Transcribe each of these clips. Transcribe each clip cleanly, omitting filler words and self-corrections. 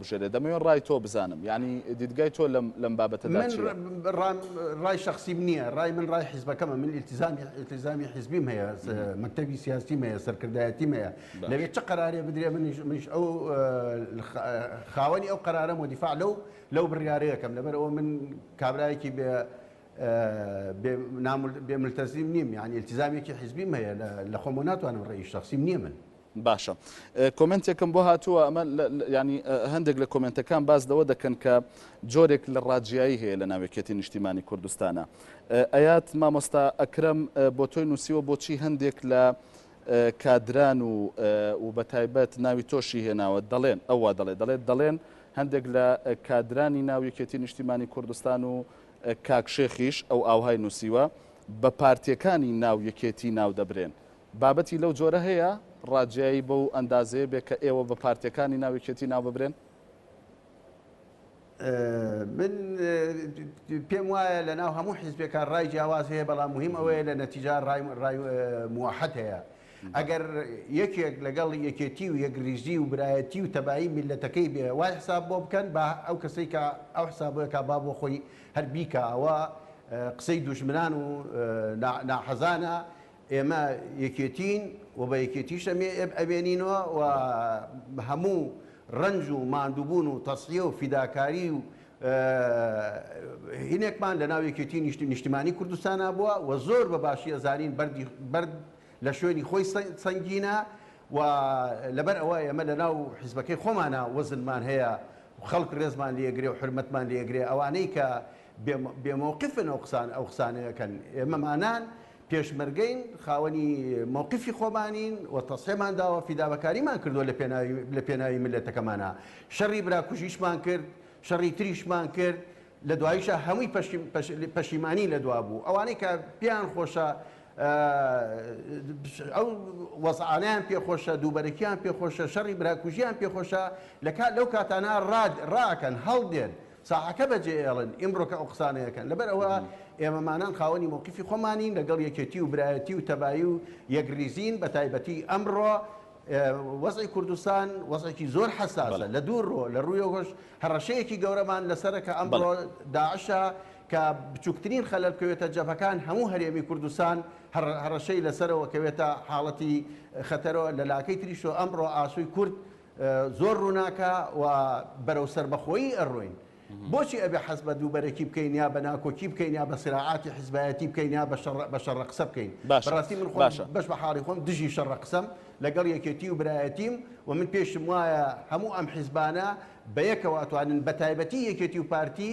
بژێرێ دەمەوێت ڕای تۆ بزانم ینی دیدگای تۆ لەم بابەتەدا چییە؟ من ڕای شخصی نییە، ڕای من ڕای حیزبەکەمە، من التیزامی حیزبیم هەیە، مەکتەبی سیاسیم هەیە، سەرکردایەتیم هەیە، لەوێت چه قەرارێ بدرێ منیش ئەو خاوەنی ئەو قەرارەم و دیفاع لەو بڕیارەیەکەم، لەبەرەوە من کابرایەکی بێ ملتەزیم نیم، یعنی التیزامێکی حیزبیم هەیە، لە خۆم ناتوانم ڕێی شخصیم نییە من. باشە کۆمنتێکم بۆ هاتووە ئەمە ینی هەندێک لە کۆمنتەکان باز لەوە دەکەن کە جۆرێک لە ڕاجایی هەیە لە ناوێکێتی نیشتیمانی کوردستانە. ئەیات مامۆستا ئەکرەم بۆ تۆی نووسیوە بۆچی هەندێک لە کادران و بەتایبەت ناوی تۆشی هێناوە دەڵێن ئەوە دەڵێن هەندێک لە کادرانی ناویەکێتی نیشتیمانی کوردستان و کاکشێخیش ئەو ئاوهای نووسیوە بە پارتیەکانی ناویەکێتی ناو دەبرێن. بابەتی لەو جۆرە هەیە ڕاجایی بەو ئەندازەیە بێ کە ئێوە بە پارتیەکانی ناویەکێتی ناو ببرێن؟ من پێم وایە لە ناو هەموو حیزبێکان ڕای جیاواز هەیە، بەڵام مهم ئەوەیە لە نەتیجا ڕای موحد هەیە. ئەگەر یەکێک لەگەڵ یەکێتی و یەکریزی و برایەتی و تەبایی میلەتەکەی بێ وای حساب بۆ بکەن بە ئەو کەسەی کە ئەو حسابەکە با بۆ خۆی هەر بیکە، ئەوە قسەی دوژمنان و ناحەزانە. ئێمە یەکێتین و بە یەکێتیش ئەبێنینەوە و هەموو ڕنج و ماندووبوون و تەسڵیە و فیداکاری و هینێکمان لە ناو یەکێتی نیشتیمانی کوردستانە بووە و زۆر بە باشی ئەزانین بەرد لە شوێنی خۆی سەنگینە و لەبەر ئەوە ئێمە لە ناو حیزبەکەی خۆمانە وەزنمان هەیە و خەڵک ڕێزمان لێگرێ و حرمەتمان لێگرێ، ئەوانەی کە بێمەوقفن ئەو قسانەکەن ئێمەمانان پێشمەرگەین، خاوەنی مووقفی خۆمانین و تەسڵێمان داوە، فیدابەکاریمان کردووە لە پێناوی ملەتەکەمانە، شەڕی براکوژیشمان کرد، شەڕی تریشمان کرد، لە دواییشە هەمووی پەشیمانی لە دوا بوو. ئەوانەی کە پێیان خۆشە ئەو وەزعانیان پێخۆشە، دووبەرەکیان پێخۆشە، شەڕی براکوژیان پێخۆشە، لەو کاتانە ڕاکەن هەڵدێن ساحەکە بەجێ ئێڵن ئیمڕۆکە ئەو قسانەیەکەن. لەبەر ئەوە ئێمەمانان خاوەنی مووقفی خۆمانین لەگەڵ یەکێتی و برایەتی و تەبایی و یەکریزین، بە تایبەتی ئەمڕۆ وەزعی کوردستان وەزعێکی زۆر حەساسە لە دوور ڕۆ لە ڕووی هۆش هەڕەشەیەکی گەورەمان لەسەرە کە ئەمڕۆ داعشە کە بچووکترین خەلەل بکەوێتە جەبهەکان هەموو هەرێمی کوردستان هەڕەشەی لەسەرەوە کەوێتە حاڵەتی خەتەرەوە لە لاکەی تریشۆ ئەمڕۆ ئاسووی کورد زۆر ڕووناکە و بەرەو سەربەخۆیی ئەڕۆین. بۆچی ئەبێ حەز بە دووبەرەکی بکەین یا بە ناکۆکی بکەین یا بە سراعاتی حیزبایەتی بکەین یا بە شەڕەقسە بکەین؟ بەڕاستی من خۆم بەش بە حاڵی خۆم دژی شەڕەقسەم لەگەڵ یەکێتی و برایەتیم و من پێشم وایە هەموو ئەم حیزبانە بە یەکەوە ئەتوانن بە تایبەتی یەکێتی و پارتی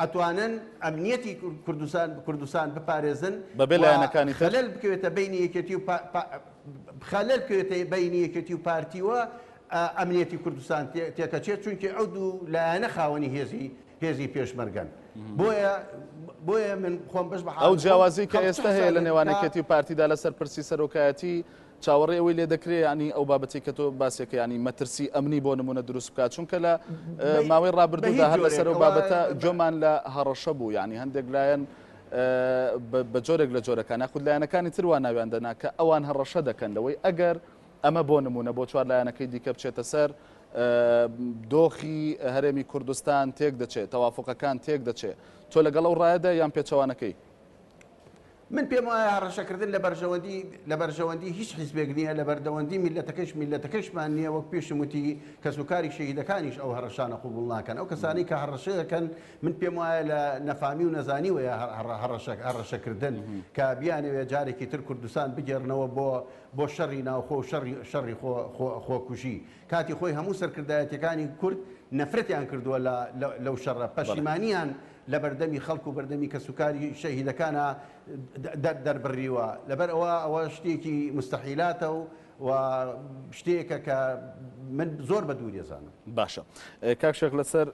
ئەتوانن ئەمنیەتی کوردستان بپارێزن بەبێ لایەنەکانی خەلەل بکەوێتە بینی یەکێتی و خەلەل بکەوێتە بینی یەکێتی و پارتیوە ئەمنیەتی کوردستان تێکەچێت، چونکە ئەو دوو لایەنە خاوەنی هێزی پێشمەرگەن. بۆیە من خۆم بەش بە ئەو جیاوازی کە ئێستا هەیە لە نێوانەکەتی و پارتیدا لەسەر پرسی سەرۆکایەتی چاوەڕێ ئەوەی لێ دەکرێت ینی ئەو بابەتی کە تۆ باسێکە ینی مەترسی ئەمنی بۆ نمونە دروست بکات، چونکە لە ماوەی ڕابردوودا هەر لەسەر ئەو بابەتە جۆمان لە هەڕەشە بوو، ینی هەندێک لایەن بە جۆرێک لە جۆرەکان یاخود لایەنەکانی تروان ناویان دەنا کە ئەوان هەڕەشە دەکەن لەوەی ئەگەر ئەمە بۆ نمونە بۆ چوار لایەنەکەی دیکە بچێتە سەر دۆخی هەرێمی کوردستان تێک دەچێت، تەوافقەکان تێک دەچێت. تۆ لەگەڵ ئەو ڕایەدا یان پێچەوانەکەی؟ من پێم وایە هەڕەشەکردن لە بەرژەوەندی هیچ حیزبێک نییە، لە بەردەوەندی میلەتەکەشمان نییە. وەک پێشم وتی کەسوکاری شەهیدەکانیش ئەو هەڕەشانە قبوڵ ناکەن. ئەو کەسانی کە هەڕەشەکەن من پێم وایە لە نەفامی و نەزانی وەیە هەڕەشەکردن کە بیانەوێت جارێکی تر کوردستان بگێڕنەوە بۆ شەڕی ناوخۆ و شەڕی خۆکوژی. کاتی خۆی هەموو سەرکردایەتەکانی کورد نەفرەتیان کردووە لەو شەڕە، پەشیمانیان لە بەردەمی خەڵک و بەردەمی کەسوکاری شەهیدەکانە دەربڕیوە. لەبەر ئەوە شتێکی مستەحیلاتە و شتێکە کە من زۆر بە دووری ئەزانم. باشە کاکشێک لەسەر